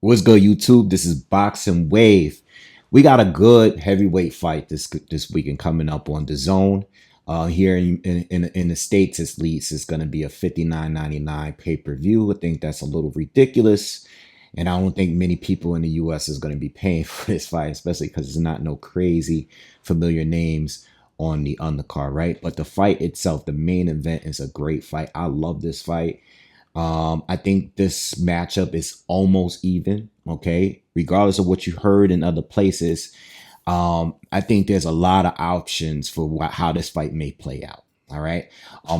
What's good, YouTube? This is Boxingwave. We got a good heavyweight fight this weekend coming up on dazn. Here in the States, at least, it's going to be a 59.99 pay-per-view. I think that's a little ridiculous. And I don't think many people in the US is going to be paying for this fight, especially because there's not no crazy familiar names on the undercard, right? But the fight itself, the main event, is a great fight. I love this fight. I think this matchup is almost even, okay? Regardless of what you heard in other places, I think there's a lot of options for how this fight may play out. All right.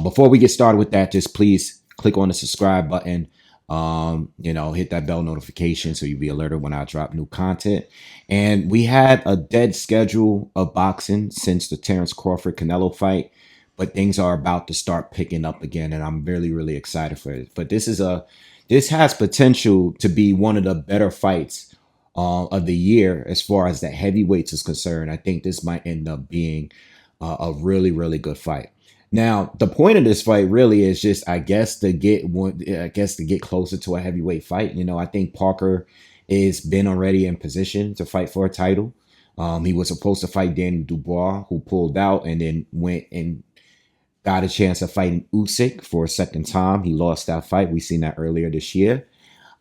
Before we get started with that, just please click on the subscribe button. Hit that bell notification so you'll be alerted when I drop new content. And we had a dead schedule of boxing since the Terrence Crawford Canelo fight, but things are about to start picking up again, and I'm really, really excited for it. But this has potential to be one of the better fights of the year as far as the heavyweights is concerned. I think this might end up being a really, really good fight. Now, the point of this fight really is just, I guess, to get closer to a heavyweight fight. I think Parker is been already in position to fight for a title. He was supposed to fight Daniel Dubois, who pulled out and then went and got a chance of fighting Usyk for a second time. He lost that fight. We seen that earlier this year.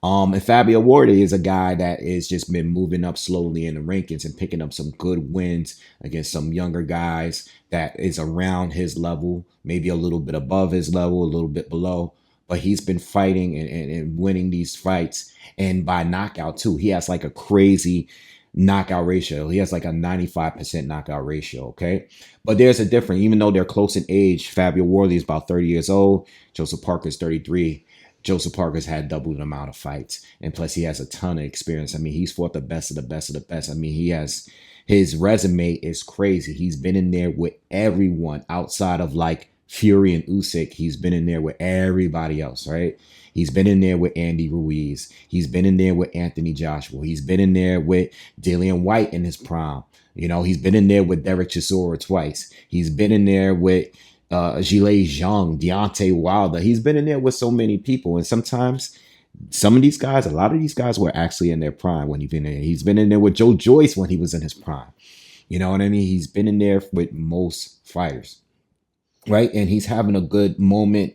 And Fabio Wardley is a guy that has just been moving up slowly in the rankings and picking up some good wins against some younger guys that is around his level, maybe a little bit above his level, a little bit below. But he's been fighting and winning these fights, and by knockout too. He has like a crazy knockout ratio. He has like a 95% knockout ratio. Okay. But there's a difference. Even though they're close in age, Fabio Wardley is about 30 years old. Joseph Parker's 33. Joseph Parker's had double the amount of fights. And plus he has a ton of experience. I mean, he's fought the best of the best of the best. I mean, his resume is crazy. He's been in there with everyone outside of like Fury and Usyk. He's been in there with everybody else, right? He's been in there with Andy Ruiz. He's been in there with Anthony Joshua. He's been in there with Dillian White in his prime. He's been in there with Derek Chisora twice. He's been in there with Zhilei Zhang, Deontay Wilder. He's been in there with so many people. And sometimes some of these guys, a lot of these guys were actually in their prime when he's been in there. He's been in there with Joe Joyce when he was in his prime. You know what I mean? He's been in there with most fighters, right? And he's having a good moment.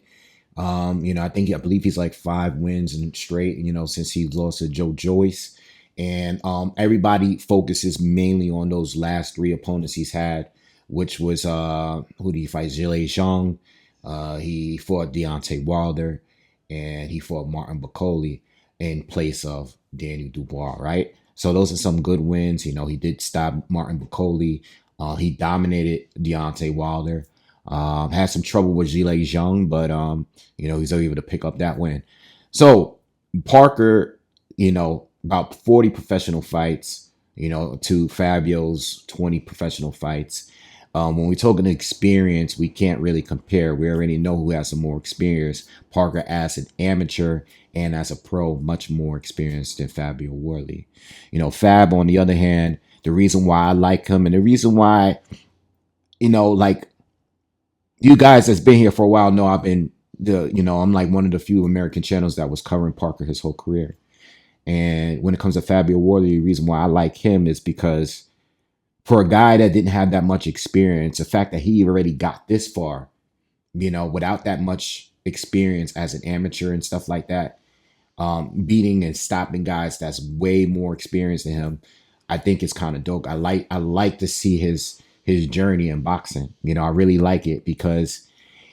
I believe he's like 5 wins and straight, since he lost to Joe Joyce. And everybody focuses mainly on those last 3 opponents he's had, which was who did he fight? Zhilei Zhang. He fought Deontay Wilder, and he fought Martin Bakole in place of Daniel Dubois, right? So those are some good wins. He did stop Martin Bakole. He dominated Deontay Wilder. Had some trouble with Zhilei Zhang, but he's able to pick up that win. So Parker, about 40 professional fights, to Fabio's 20 professional fights. When we're talking experience, we can't really compare. We already know who has some more experience. Parker as an amateur and as a pro, much more experienced than Fabio Wardley. Fab, on the other hand, the reason why I like him and the reason why, like, you guys that's been here for a while know I'm like one of the few American channels that was covering Parker his whole career. And when it comes to Fabio Wardley, the reason why I like him is because for a guy that didn't have that much experience, the fact that he already got this far, without that much experience as an amateur and stuff like that, beating and stopping guys that's way more experienced than him, I think it's kind of dope. I like to see his journey in boxing. I really like it because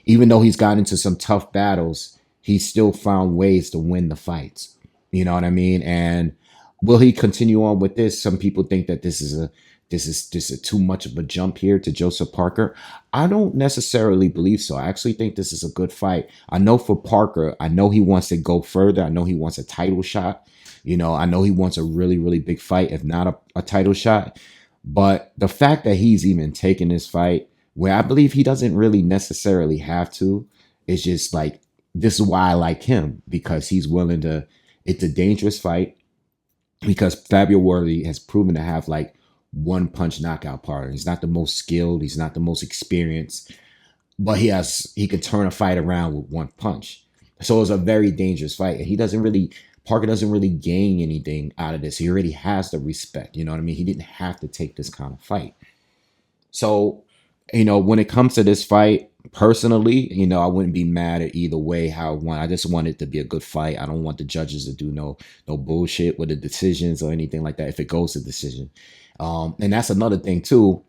even though he's gotten into some tough battles, he's still found ways to win the fights. You know what I mean? And will he continue on with this? Some people think that this is too much of a jump here to Joseph Parker. I don't necessarily believe so. I actually think this is a good fight. I know for Parker, I know he wants to go further. I know he wants a title shot. I know he wants a really, really big fight, if not a title shot. But the fact that he's even taking this fight, where I believe he doesn't really necessarily have to, is just like, this is why I like him, because he's willing to. It's a dangerous fight because Fabio Wardley has proven to have like one punch knockout power. He's not the most skilled. He's not the most experienced, but he can turn a fight around with one punch. So it's a very dangerous fight. And Parker doesn't really gain anything out of this. He already has the respect. You know what I mean? He didn't have to take this kind of fight. So, when it comes to this fight, personally, I wouldn't be mad at either way how it went. I just want it to be a good fight. I don't want the judges to do no bullshit with the decisions or anything like that if it goes to decision. And that's another thing too.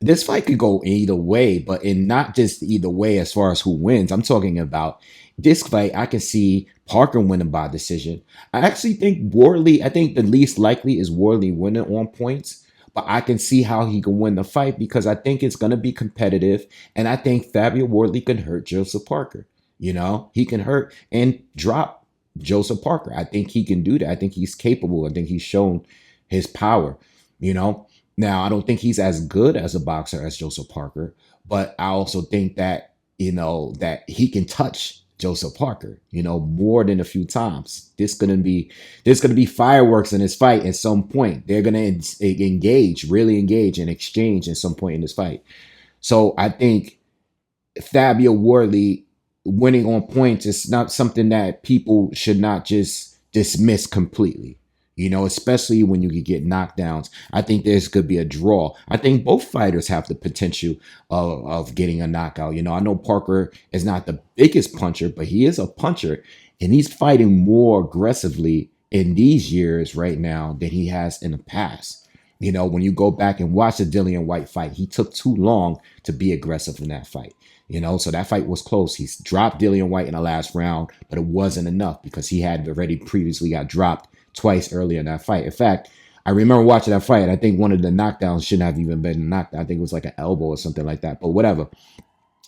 This fight could go either way, but in not just either way as far as who wins. I'm talking about this fight. I can see Parker winning by decision. I actually think Wardley. I think the least likely is Wardley winning on points, but I can see how he can win the fight because I think it's going to be competitive, and I think Fabio Wardley can hurt Joseph Parker. He can hurt and drop Joseph Parker. I think he can do that. I think he's capable. I think he's shown his power. You know. Now, I don't think he's as good as a boxer as Joseph Parker, but I also think that, that he can touch Joseph Parker, more than a few times. There's gonna be fireworks in this fight at some point. They're gonna really engage and exchange at some point in this fight. So I think Fabio Wardley winning on points is not something that people should not just dismiss completely. Especially when you could get knockdowns. I think this could be a draw. I think both fighters have the potential of getting a knockout. I know Parker is not the biggest puncher, but he is a puncher, and he's fighting more aggressively in these years right now than he has in the past. When you go back and watch the Dillian White fight, he took too long to be aggressive in that fight. So that fight was close. He dropped Dillian White in the last round, but it wasn't enough because he had already previously got dropped twice earlier in that fight. In fact, I remember watching that fight. I think one of the knockdowns shouldn't have even been a knockdown. I think it was like an elbow or something like that, but whatever.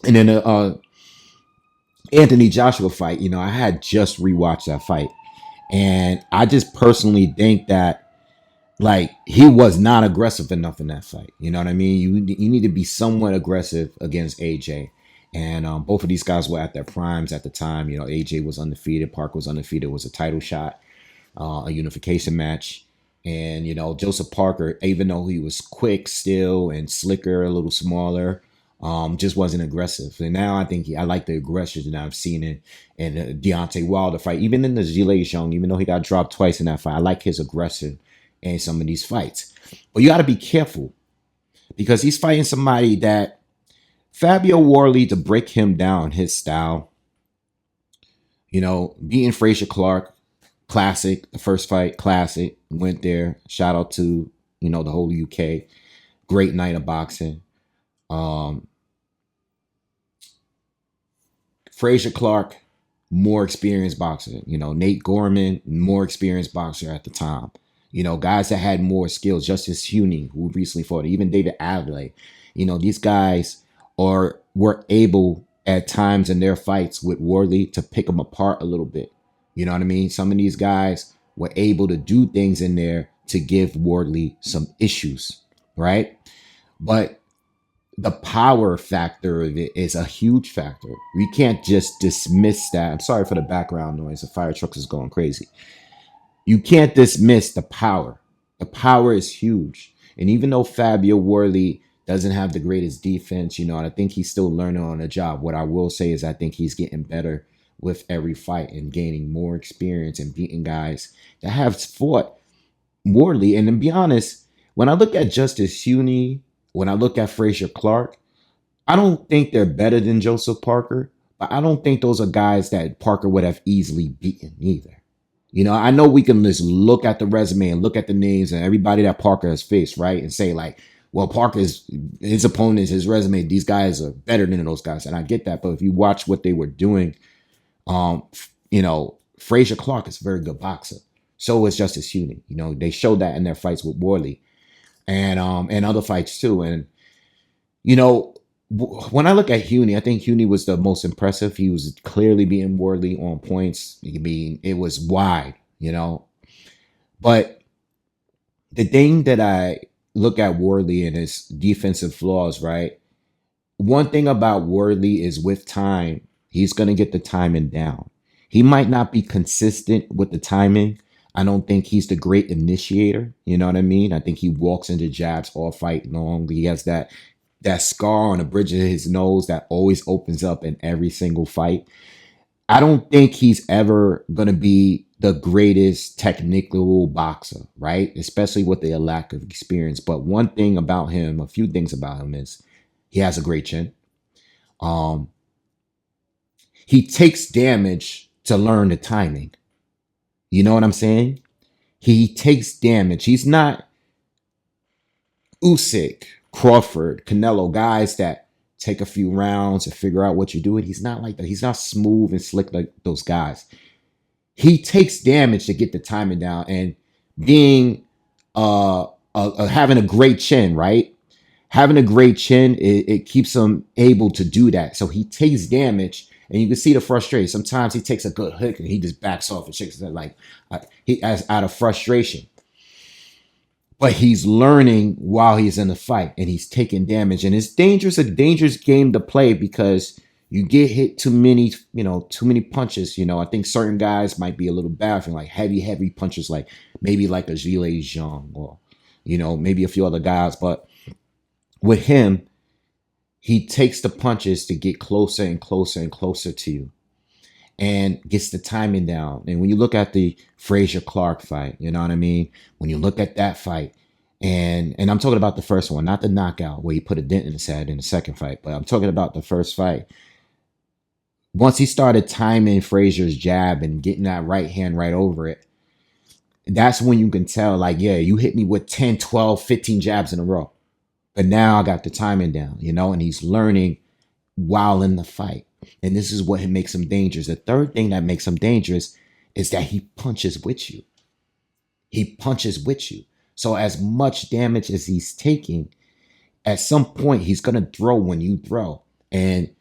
And then the Anthony Joshua fight, I had just rewatched that fight. And I just personally think that, like, he was not aggressive enough in that fight. You know what I mean? You need to be somewhat aggressive against AJ. And both of these guys were at their primes at the time. AJ was undefeated. Parker was undefeated. It was a title shot. A unification match. And, Joseph Parker, even though he was quick still and slicker, a little smaller, just wasn't aggressive. And now I think I like the aggression that I've seen in the Deontay Wilder fight. Even in the Zhilei Zhang, even though he got dropped twice in that fight, I like his aggression in some of these fights. But you got to be careful because he's fighting somebody that Fabio Wardley, to break him down, his style, beating Frazier Clark, classic. The first fight, classic. Went there. Shout out to, the whole UK. Great night of boxing. Frazier Clark, more experienced boxer. Nate Gorman, more experienced boxer at the time. Guys that had more skills. Justice Huey, who recently fought. Even David Adley. These guys were able at times in their fights with Wardley to pick them apart a little bit. You know what I mean? Some of these guys were able to do things in there to give Wardley some issues, right? But the power factor of it is a huge factor. We can't just dismiss that. I'm sorry for the background noise. The fire trucks is going crazy. You can't dismiss the power. The power is huge. And even though Fabio Wardley doesn't have the greatest defense, I think he's still learning on the job. What I will say is I think he's getting better with every fight and gaining more experience and beating guys that have fought Wardley. And to be honest, when I look at Justice Huey, when I look at Frazier Clark, I don't think they're better than Joseph Parker, but I don't think those are guys that Parker would have easily beaten either. I know we can just look at the resume and look at the names and everybody that Parker has faced, right? And say like, well, Parker's, his opponents, his resume, these guys are better than those guys. And I get that. But if you watch what they were doing, Frazier Clark is a very good boxer. So is Justice Huey. They showed that in their fights with Wardley and other fights too. And, when I look at Huey, I think Huey was the most impressive. He was clearly beating Wardley on points. It was wide, But the thing that I look at Wardley and his defensive flaws, right? One thing about Wardley is with time, he's going to get the timing down. He might not be consistent with the timing. I don't think he's the great initiator. You know what I mean? I think he walks into jabs all fight long. He has that scar on the bridge of his nose that always opens up in every single fight. I don't think he's ever going to be the greatest technical boxer, right? Especially with the lack of experience. But one thing about him, a few things about him is he has a great chin. Um, he takes damage to learn the timing. You know what I'm saying? He takes damage. He's not Usyk, Crawford, Canelo, guys that take a few rounds to figure out what you're doing. He's not like that. He's not smooth and slick like those guys. He takes damage to get the timing down, and being having a great chin, right? Having a great chin, it keeps him able to do that. So he takes damage, and you can see the frustration. Sometimes he takes a good hook and he just backs off and shakes it like he as out of frustration. But he's learning while he's in the fight, and he's taking damage, and it's dangerous. A dangerous game to play because you get hit too many, too many punches. I think certain guys might be a little bad for like heavy punches, like maybe like a Zhile Zhang or maybe a few other guys. But with him, he takes the punches to get closer and closer and closer to you, and gets the timing down. And when you look at the Frazier Clark fight, you know what I mean? When you look at that fight, and I'm talking about the first one, not the knockout where he put a dent in his head in the second fight, but I'm talking about the first fight. Once he started timing Frazier's jab and getting that right hand right over it, that's when you can tell, like, yeah, you hit me with 10, 12, 15 jabs in a row. But now I got the timing down, and he's learning while in the fight. And this is what makes him dangerous. The third thing that makes him dangerous is that he punches with you. He punches with you. So as much damage as he's taking, at some point he's going to throw when you throw. And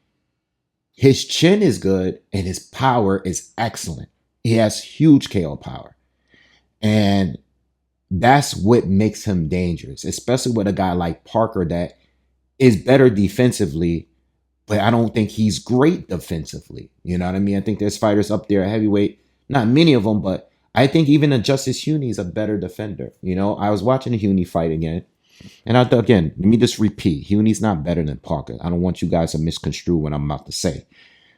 his chin is good and his power is excellent. He has huge KO power. And that's what makes him dangerous, especially with a guy like Parker that is better defensively, but I don't think he's great defensively. You know what I mean? I think there's fighters up there at heavyweight, not many of them, but I think even a Justice Huoney is a better defender. I was watching the Huoney fight again, and I thought, again, let me just repeat, Huoney's not better than Parker. I don't want you guys to misconstrue what I'm about to say.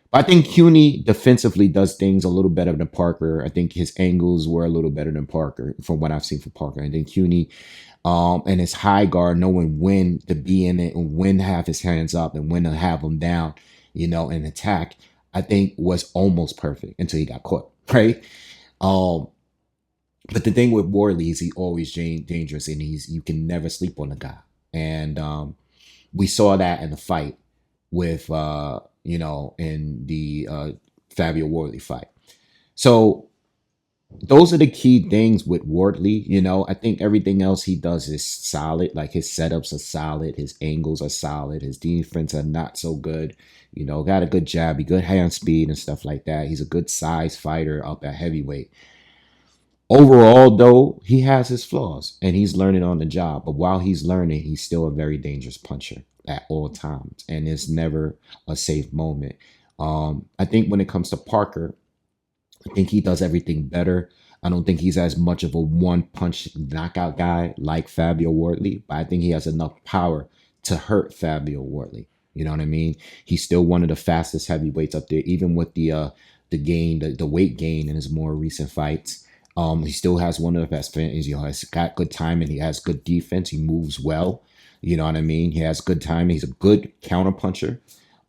But I think Huoney defensively does things a little better than Parker. I think his angles were a little better than Parker from what I've seen from Parker. I think Huoney and his high guard, knowing when to be in it and when to have his hands up and when to have them down, and attack, I think was almost perfect until he got caught, right? But the thing with Wardley is he always dangerous, and you can never sleep on the guy. And we saw that in the fight with, in the Fabio Wardley fight. So those are the key things with Wardley. I think everything else he does is solid. Like his setups are solid, his angles are solid, his defense are not so good. Got a good jab, good hand speed and stuff like that. He's a good size fighter up at heavyweight. Overall, though, he has his flaws and he's learning on the job. But while he's learning, he's still a very dangerous puncher at all times, and it's never a safe moment. I think when it comes to Parker, I think he does everything better. I don't think he's as much of a one-punch knockout guy like Fabio Wardley, but I think he has enough power to hurt Fabio Wardley. You know what I mean? He's still one of the fastest heavyweights up there, even with the weight gain in his more recent fights. He still has one of the best fans. He's got good timing. He has good defense. He moves well. You know what I mean? He has good timing. He's a good counter puncher.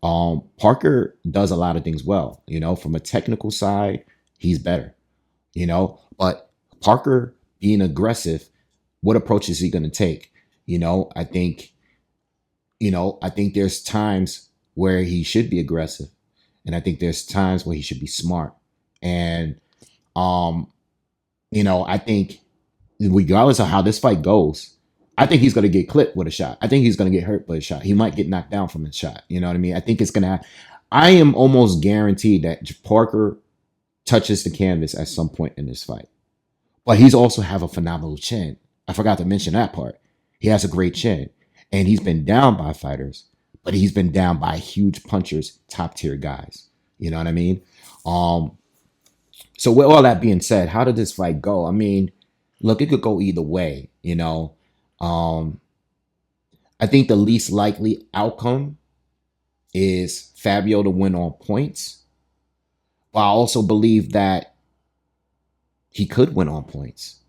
Parker does a lot of things well. From a technical side, he's better. But Parker being aggressive, what approach is he going to take? I think there's times where he should be aggressive, and I think there's times where he should be smart. And I think regardless of how this fight goes, I think he's going to get clipped with a shot. I think he's going to get hurt with a shot. He might get knocked down from a shot. You know what I mean? I think it's going to I am almost guaranteed that Parker touches the canvas at some point in this fight. But he's also have a phenomenal chin. I forgot to mention that part. He has a great chin. And he's been down by fighters, but he's been down by huge punchers, top tier guys. You know what I mean? So with all that being said, how did this fight go? I mean, look, it could go either way, I think the least likely outcome is Fabio to win on points. But I also believe that he could win on points.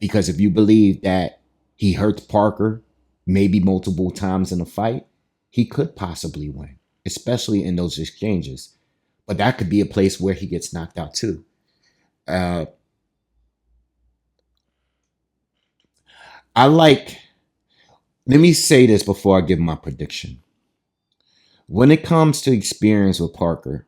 Because if you believe that he hurts Parker maybe multiple times in a fight, he could possibly win, especially in those exchanges. But that could be a place where he gets knocked out too. Uh, I like, let me say this before I give my prediction. When it comes to experience with Parker,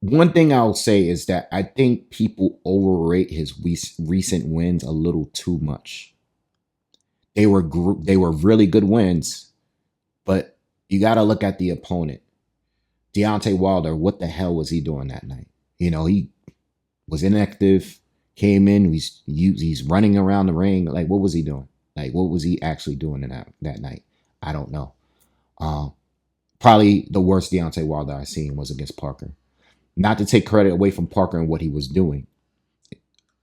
one thing I'll say is that I think people overrate his recent wins a little too much. They were really good wins, but you got to look at the opponent. Deontay Wilder, what the hell was he doing that night? You know, he was inactive, came in, he's running around the ring. Like, what was he doing? Like, what was he actually doing in that night? I don't know. Probably the worst Deontay Wilder I've seen was against Parker. Not to take credit away from Parker and what he was doing.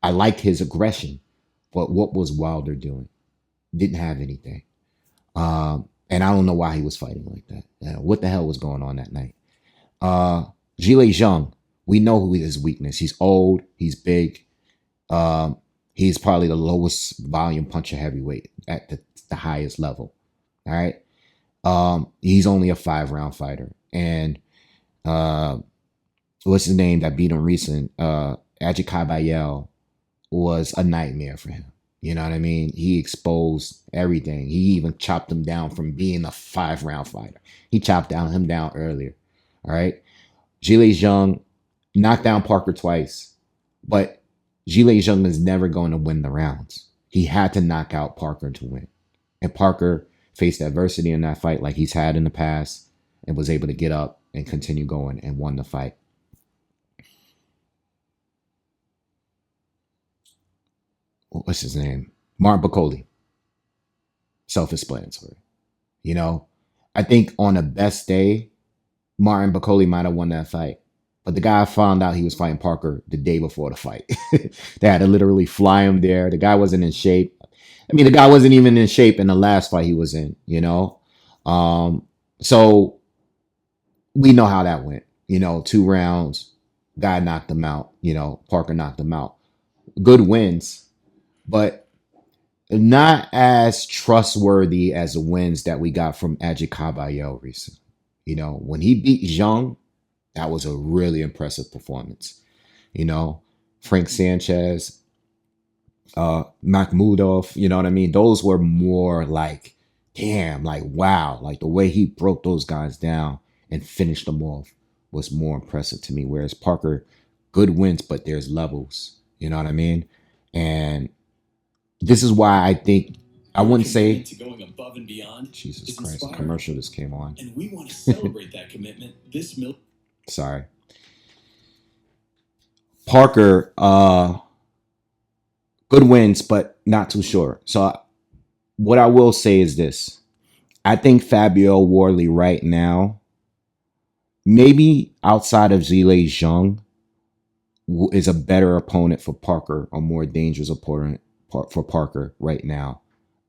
I liked his aggression, but what was Wilder doing? Didn't have anything. And I don't know why he was fighting like that. What the hell was going on that night? Zhilei Zhang, we know who his weakness. He's old. He's big. He's probably the lowest volume puncher heavyweight at the highest level. All right. He's only a 5-round fighter. And what's his name that beat him recent? Ajikabayel was a nightmare for him. You know what I mean? He exposed everything. He even chopped him down from being a 5-round fighter. He chopped him down earlier. All right. Zhilei Zhang knocked down Parker twice, but Zhilei Zhang is never going to win the rounds. He had to knock out Parker to win. And Parker faced adversity in that fight like he's had in the past and was able to get up and continue going and won the fight. What's his name? Martin Bacoli. Self-explanatory. You know, I think on the best day, Martin Bacoli might have won that fight. But the guy found out he was fighting Parker the day before the fight. They had to literally fly him there. The guy wasn't in shape. I mean, the guy wasn't even in shape in the last fight he was in, you know? So we know how that went. You know, 2 rounds, guy knocked him out. You know, Parker knocked him out. Good wins, but not as trustworthy as the wins that we got from Ajikabayel recently. You know, when he beat Zhang, that was a really impressive performance. You know, Frank Sanchez, Makhmudov, you know what I mean? Those were more like, damn, like, wow. Like the way he broke those guys down and finished them off was more impressive to me. Whereas Parker, good wins, but there's levels. You know what I mean? And this is why I think I wouldn't say to going above and beyond. Jesus Christ, the commercial just came on. And we want to celebrate that commitment. Sorry. Parker, good wins, but not too sure. So what I will say is this. I think Fabio Wardley right now, maybe outside of Zhilei Zhang, is a better opponent for Parker, a more dangerous opponent for Parker right now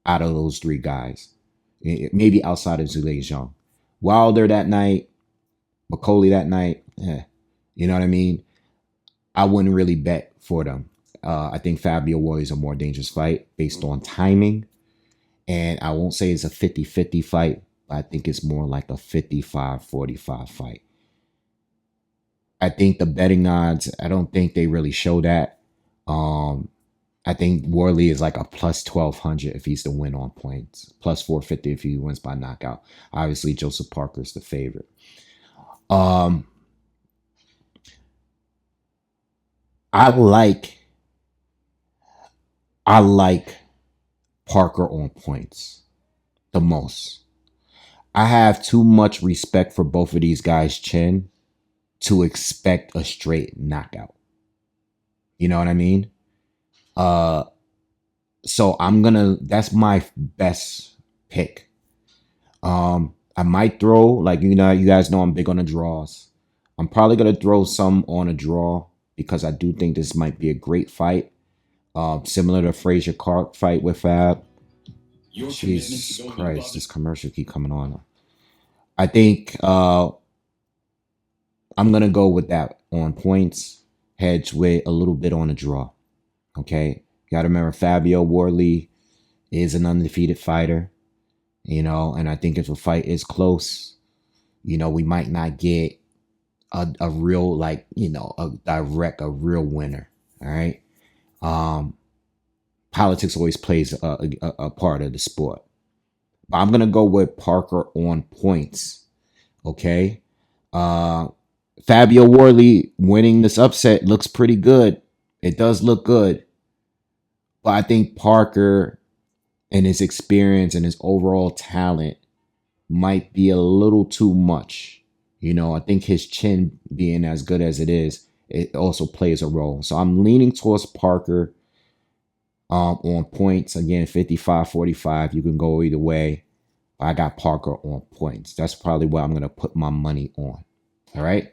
out of those 3 guys. Maybe outside of Zhilei Zhang. Wilder that night, Bacoli that night, you know what I mean? I wouldn't really bet for them. I think Fabio Wardley is a more dangerous fight based on timing. And I won't say it's a 50-50 fight, but I think it's more like a 55-45 fight. I think the betting odds, I don't think they really show that. I think Wardley is like a plus 1,200 if he's to win on points. Plus 450 if he wins by knockout. Obviously, Joseph Parker is the favorite. I like Parker on points the most. I have too much respect for both of these guys' chin to expect a straight knockout. You know what I mean? So that's my best pick. I might throw, like, you know, you guys know I'm big on the draws. I'm probably going to throw some on a draw because I do think this might be a great fight. Similar to Frazier Clark fight with Fab. Jesus Christ, this commercial keep coming on. I think I'm going to go with that on points. hedge with a little bit on a draw. Okay. You got to remember Fabio Wardley is an undefeated fighter, and I think if a fight is close, we might not get a real, like, a real winner. All right. Politics always plays a part of the sport. But I'm going to go with Parker on points. Okay. Fabio Wardley winning this upset looks pretty good. It does look good. But I think Parker and his experience and his overall talent might be a little too much. I think his chin being as good as it is, it also plays a role. So I'm leaning towards Parker on points. Again, 55-45. You can go either way. I got Parker on points. That's probably what I'm going to put my money on. All right.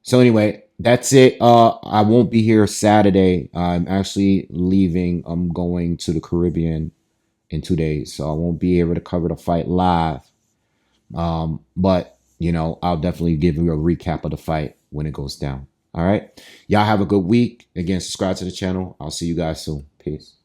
So anyway, that's it. I won't be here Saturday. I'm actually leaving. I'm going to the Caribbean in 2 days. So I won't be able to cover the fight live. But I'll definitely give you a recap of the fight when it goes down. All right. Y'all have a good week. Again, subscribe to the channel. I'll see you guys soon. Peace.